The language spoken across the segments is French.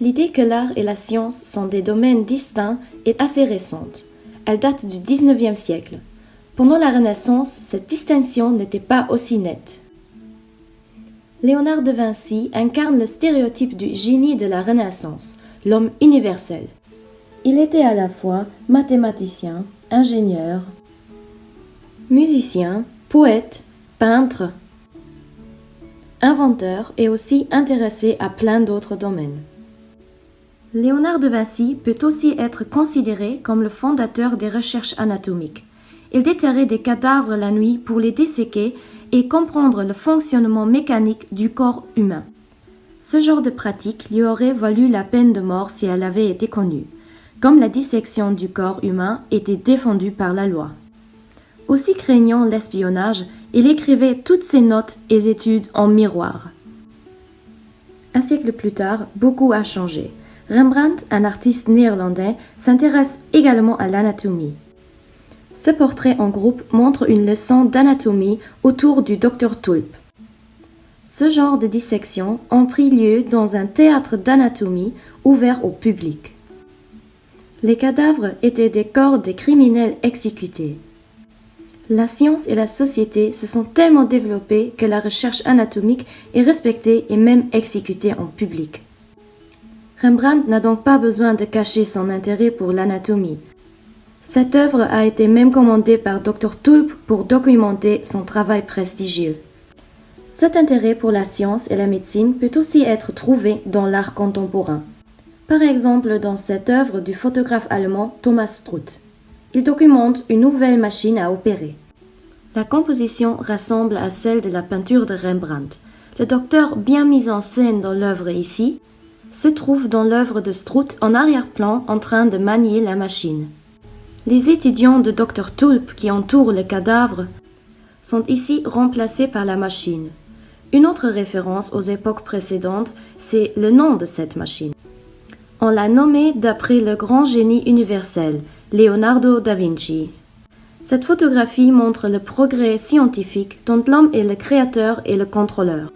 L'idée que l'art et la science sont des domaines distincts est assez récente. Elle date du XIXe siècle. Pendant la Renaissance, cette distinction n'était pas aussi nette. Léonard de Vinci incarne le stéréotype du génie de la Renaissance, l'homme universel. Il était à la fois mathématicien, ingénieur, musicien, poète, peintre, inventeur et aussi intéressé à plein d'autres domaines. Léonard de Vinci peut aussi être considéré comme le fondateur des recherches anatomiques. Il déterrait des cadavres la nuit pour les disséquer et comprendre le fonctionnement mécanique du corps humain. Ce genre de pratique lui aurait valu la peine de mort si elle avait été connue, comme la dissection du corps humain était défendue par la loi. Aussi craignant l'espionnage, il écrivait toutes ses notes et études en miroir. Un siècle plus tard, beaucoup a changé. Rembrandt, un artiste néerlandais, s'intéresse également à l'anatomie. Ce portrait en groupe montre une leçon d'anatomie autour du Dr Tulp. Ce genre de dissection a pris lieu dans un théâtre d'anatomie ouvert au public. Les cadavres étaient des corps des criminels exécutés. La science et la société se sont tellement développées que la recherche anatomique est respectée et même exécutée en public. Rembrandt n'a donc pas besoin de cacher son intérêt pour l'anatomie. Cette œuvre a été même commandée par Dr Tulp pour documenter son travail prestigieux. Cet intérêt pour la science et la médecine peut aussi être trouvé dans l'art contemporain. Par exemple dans cette œuvre du photographe allemand Thomas Struth. Il documente une nouvelle machine à opérer. La composition ressemble à celle de la peinture de Rembrandt. Le docteur bien mis en scène dans l'œuvre ici se trouve dans l'œuvre de Struth en arrière-plan en train de manier la machine. Les étudiants de Dr Tulp qui entourent le cadavre sont ici remplacés par la machine. Une autre référence aux époques précédentes, c'est le nom de cette machine. On l'a nommée d'après le grand génie universel, Leonardo da Vinci. Cette photographie montre le progrès scientifique dont l'homme est le créateur et le contrôleur.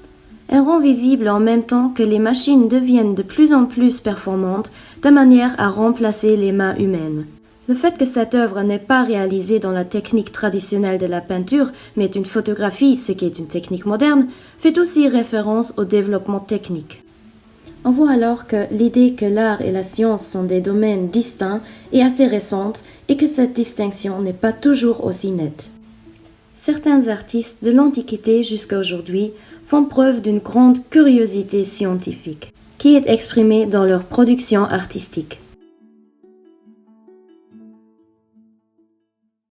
Elle rend visible en même temps que les machines deviennent de plus en plus performantes de manière à remplacer les mains humaines. Le fait que cette œuvre n'est pas réalisée dans la technique traditionnelle de la peinture, mais est une photographie, ce qui est une technique moderne, fait aussi référence au développement technique. On voit alors que l'idée que l'art et la science sont des domaines distincts est assez récente et que cette distinction n'est pas toujours aussi nette. Certains artistes de l'Antiquité jusqu'à aujourd'hui font preuve d'une grande curiosité scientifique, qui est exprimée dans leur production artistique.